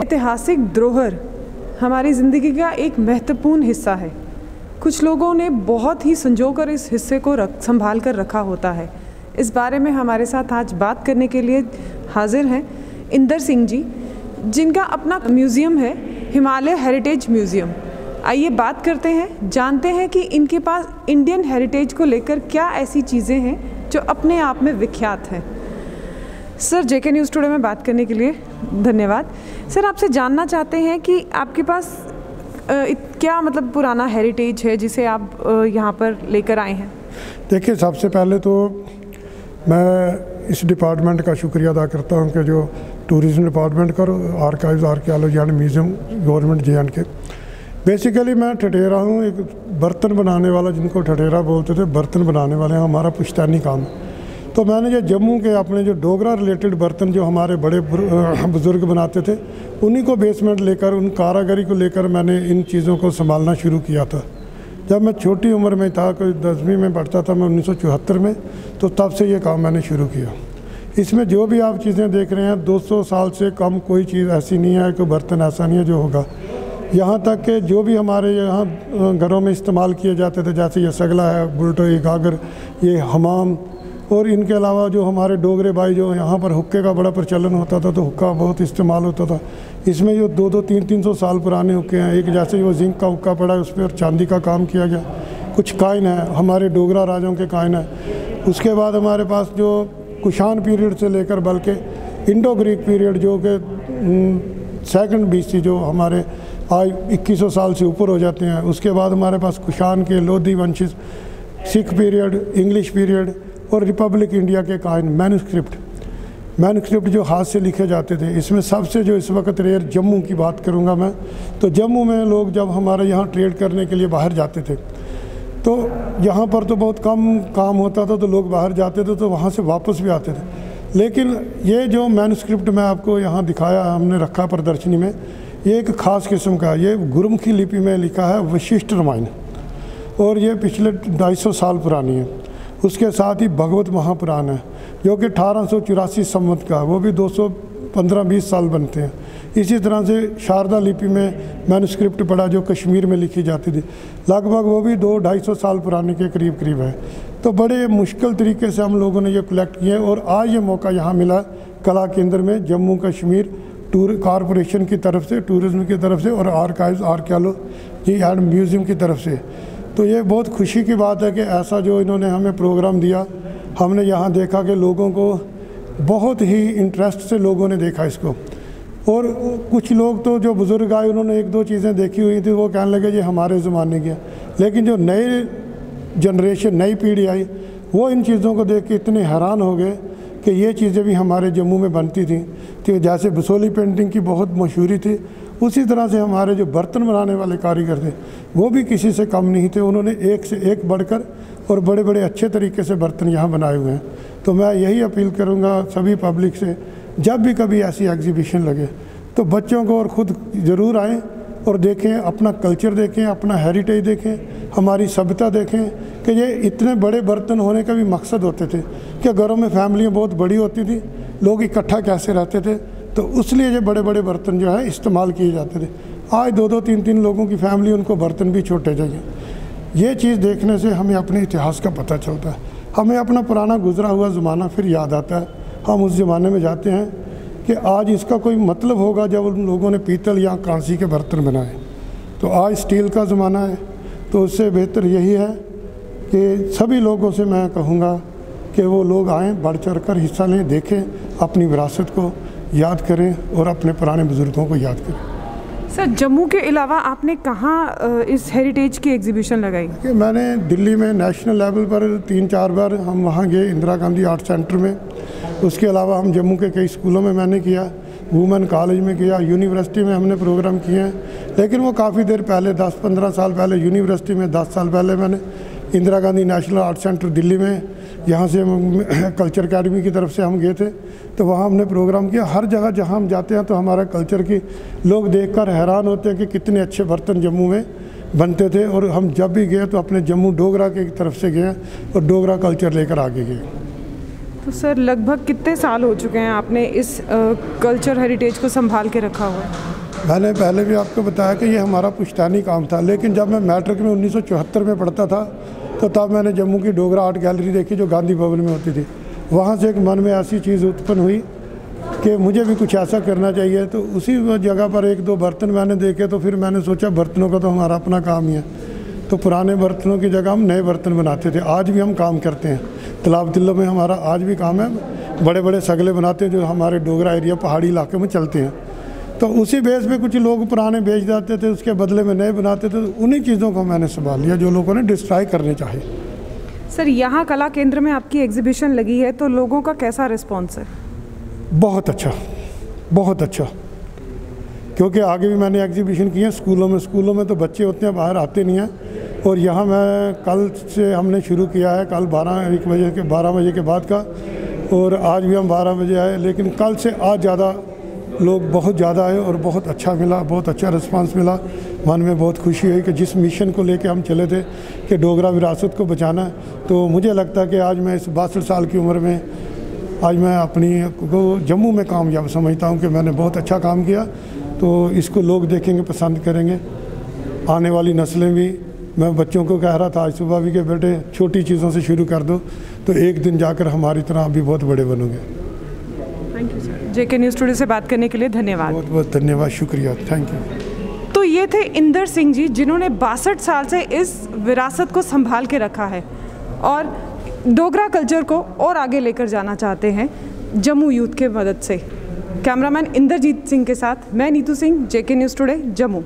ऐतिहासिक धरोहर हमारी ज़िंदगी का एक महत्वपूर्ण हिस्सा है। कुछ लोगों ने बहुत ही संजोकर इस हिस्से को संभाल कर रखा होता है। इस बारे में हमारे साथ आज बात करने के लिए हाजिर हैं इंदर सिंह जी, जिनका अपना म्यूज़ियम है, हिमालय हेरिटेज म्यूज़ियम। आइए बात करते हैं, जानते हैं कि इनके पास इंडियन हेरिटेज को लेकर क्या ऐसी चीज़ें हैं जो अपने आप में विख्यात हैं। सर, जेके न्यूज़ टुडे में बात करने के लिए धन्यवाद। सर, आपसे जानना चाहते हैं कि आपके पास क्या मतलब पुराना हेरिटेज है जिसे आप यहाँ पर लेकर आए हैं। देखिए, सबसे पहले तो मैं इस डिपार्टमेंट का शुक्रिया अदा करता हूँ कि जो टूरिज़्म डिपार्टमेंट का archives archaeology and museum government JNK। Basically मैं ठठेरा हूँ, एक बर्तन बनाने वाला, जिनको ठठेरा बोलते थे, बर्तन बनाने वाले हैं, हमारा पुश्तैनी काम। तो मैंने जो जम्मू के अपने जो डोगरा रिलेटेड बर्तन जो हमारे बड़े बुज़ुर्ग बनाते थे, उन्हीं को बेसमेंट लेकर, उन कारागरी को लेकर मैंने इन चीज़ों को संभालना शुरू किया था। जब मैं छोटी उम्र में था, कोई 10वीं में पढ़ता था मैं 1974 में, तो तब से ये काम मैंने शुरू किया। इसमें जो भी आप चीज़ें देख रहे हैं, 200 साल से कम कोई चीज़ ऐसी नहीं है, कोई बर्तन ऐसा नहीं है जो होगा। यहाँ तक कि जो भी हमारे यहाँ घरों में इस्तेमाल किए जाते थे, जैसे ये सगला है, बुलटो, ये गागर, ये हमाम, और इनके अलावा जो हमारे डोगरे भाई, जो यहाँ पर हुक्के का बड़ा प्रचलन होता था, तो हुक्का बहुत इस्तेमाल होता था। इसमें जो 200, 300 साल पुराने हुक्के हैं, एक जैसे वो जिंक का हुक्का पड़ा है, उस पर चांदी का काम किया गया। कुछ काइन है, हमारे डोगरा राजाओं के काइन है। उसके बाद हमारे पास जो कुशान पीरियड से लेकर बल्कि इंडो ग्रीक पीरियड, जो कि 2nd BC, जो हमारे आज 2100 साल से ऊपर हो जाते हैं। उसके बाद हमारे पास कुशान के, लोधी वंशिज, सिख पीरियड, इंग्लिश पीरियड और रिपब्लिक इंडिया के काइन मैन्युस्क्रिप्ट जो हाथ से लिखे जाते थे। इसमें सबसे जो इस वक्त रेयर जम्मू की बात करूंगा मैं, तो जम्मू में लोग जब हमारे यहाँ ट्रेड करने के लिए बाहर जाते थे, तो यहाँ पर तो बहुत कम काम होता था, तो लोग बाहर जाते थे तो वहाँ से वापस भी आते थे। लेकिन ये जो मैन्युस्क्रिप्ट मैं आपको यहाँ दिखाया, हमने रखा प्रदर्शनी में, ये एक ख़ास किस्म का, ये गुरुमुखी लिपि में लिखा है वशिष्ठ रामायण, और ये पिछले 250 साल पुरानी है। उसके साथ ही भगवत महापुराण है, जो कि 1884 संवत का, वो भी 215-20 साल बनते हैं। इसी तरह से शारदा लिपि में मैन्युस्क्रिप्ट पड़ा, जो कश्मीर में लिखी जाती थी, लगभग वो भी 200-250 साल पुराने के करीब है। तो बड़े मुश्किल तरीके से हम लोगों ने ये कलेक्ट किए, और आज ये मौका यहाँ मिला कला केंद्र में, जम्मू कश्मीर टूर कॉरपोरेशन की तरफ से, टूरिज़्म की तरफ से, और आर्काइव्स आर्कियोलॉजी एंड म्यूज़ियम की तरफ से। तो ये बहुत खुशी की बात है कि ऐसा जो इन्होंने हमें प्रोग्राम दिया, हमने यहाँ देखा कि लोगों को बहुत ही इंटरेस्ट से लोगों ने देखा इसको। और कुछ लोग तो जो बुज़ुर्ग आए, उन्होंने 1-2 चीज़ें देखी हुई थी, वो कहने लगे ये हमारे ज़माने की है। लेकिन जो नए जनरेशन, नई पीढ़ी आई, वो इन चीज़ों को देख के इतने हैरान हो गए कि ये चीज़ें भी हमारे जम्मू में बनती थी। तो जैसे बसोली पेंटिंग की बहुत मशहूरी थी, उसी तरह से हमारे जो बर्तन बनाने वाले कारीगर थे, वो भी किसी से कम नहीं थे। उन्होंने एक से एक बढ़कर और बड़े बड़े अच्छे तरीके से बर्तन यहाँ बनाए हुए हैं। तो मैं यही अपील करूँगा सभी पब्लिक से, जब भी कभी ऐसी एग्जीबिशन लगे तो बच्चों को और ख़ुद ज़रूर आएँ और देखें, अपना कल्चर देखें, अपना हेरिटेज देखें, हमारी सभ्यता देखें कि ये इतने बड़े बर्तन होने का भी मकसद होते थे कि घरों में फैमिलियाँ बहुत बड़ी होती थी, लोग इकट्ठा कैसे रहते थे, तो उसलिए ये बड़े बड़े बर्तन जो है इस्तेमाल किए जाते थे। आज 2-2, 3-3 लोगों की फैमिली, उनको बर्तन भी छोटे चाहिए। ये चीज़ देखने से हमें अपने इतिहास का पता चलता है, हमें अपना पुराना गुजरा हुआ ज़माना फिर याद आता है। हम उस ज़माने में जाते हैं कि आज इसका कोई मतलब होगा जब उन लोगों ने पीतल या कांसी के बर्तन बनाए। तो आज स्टील का ज़माना है, तो उससे बेहतर यही है कि सभी लोगों से मैं कहूँगा कि वो लोग आएँ, बढ़ चढ़ कर हिस्सा लें, देखें, अपनी विरासत को याद करें और अपने पुराने बुज़ुर्गों को याद करें। सर, जम्मू के अलावा आपने कहाँ इस हेरिटेज की एग्जीबिशन लगाई? कि मैंने दिल्ली में नेशनल लेवल पर 3-4 बार हम वहाँ गए, इंदिरा गांधी आर्ट सेंटर में। उसके अलावा हम जम्मू के कई स्कूलों में मैंने किया, वुमेन कॉलेज में किया, यूनिवर्सिटी में हमने प्रोग्राम किए हैं। लेकिन वो काफ़ी देर पहले, 10-15 साल पहले यूनिवर्सिटी में, 10 साल पहले मैंने Indira Gandhi national art centre Delhi में, यहाँ से कल्चर अकेडमी की तरफ से हम गए थे, तो वहाँ हमने प्रोग्राम किया। हर जगह जहाँ हम जाते हैं तो हमारा कल्चर की लोग देखकर हैरान होते हैं कि कितने अच्छे बर्तन जम्मू में बनते थे और हम जब भी गए तो अपने जम्मू डोगरा की तरफ से गए और डोगरा कल्चर लेकर आगे गए। तो सर लगभग कितने साल हो चुके हैं आपने इस कल्चर हेरिटेज को संभाल के रखा हुआ है? मैंने पहले भी आपको बताया कि ये हमारा पुश्तैनी काम था, लेकिन जब मैं मैट्रिक में 1974 में पढ़ता था तो तब मैंने जम्मू की डोगरा आर्ट गैलरी देखी जो गांधी भवन में होती थी। वहाँ से एक मन में ऐसी चीज़ उत्पन्न हुई कि मुझे भी कुछ ऐसा करना चाहिए। तो उसी जगह पर एक दो बर्तन मैंने देखे, तो फिर मैंने सोचा बर्तनों का तो हमारा अपना काम ही है, तो पुराने बर्तनों की जगह हम नए बर्तन बनाते थे। आज भी हम काम करते हैं, तालाब तिल्लों में हमारा आज भी काम है, बड़े बड़े सगले बनाते हैं जो हमारे डोगरा एरिया पहाड़ी इलाके में चलते हैं। तो उसी बेस पे कुछ लोग पुराने बेच जाते थे, उसके बदले में नए बनाते थे। तो उन्हीं चीज़ों को मैंने संभाल लिया जो लोगों ने डिस्ट्रॉय करने चाहे। सर यहाँ कला केंद्र में आपकी एग्जीबिशन लगी है, तो लोगों का कैसा रिस्पॉन्स है? बहुत अच्छा, बहुत अच्छा, क्योंकि आगे भी मैंने एग्जीबिशन की है स्कूलों में तो बच्चे होते हैं, बाहर आते नहीं हैं। और यहाँ मैं कल से हमने शुरू किया है, कल 12 बजे के बाद का, और आज भी हम 12 बजे आए, लेकिन कल से आज ज़्यादा लोग बहुत ज़्यादा आए और बहुत अच्छा मिला, बहुत अच्छा रिस्पांस मिला। मन में बहुत खुशी हुई कि जिस मिशन को लेके हम चले थे कि डोगरा विरासत को बचाना, तो मुझे लगता है कि आज मैं इस 62 साल की उम्र में आज मैं अपनी को जम्मू में कामयाब समझता हूँ कि मैंने बहुत अच्छा काम किया। तो इसको लोग देखेंगे, पसंद करेंगे, आने वाली नस्लें भी। मैं बच्चों को कह रहा था आज सुबह भी कि बेटे छोटी चीज़ों से शुरू कर दो, तो एक दिन जाकर हमारी तरह भी बहुत बड़े बनोगे। Thank you sir. JK news today से बात करने के लिए धन्यवाद। बहुत बहुत धन्यवाद, शुक्रिया, थैंक यू। तो ये थे इंदर सिंह जी, जिन्होंने 62 साल से इस विरासत को संभाल के रखा है और डोगरा कल्चर को और आगे लेकर जाना चाहते हैं जम्मू यूथ के मदद से। कैमरामैन इंद्रजीत सिंह के साथ मैं Neetu Singh, JK news today, Jammu.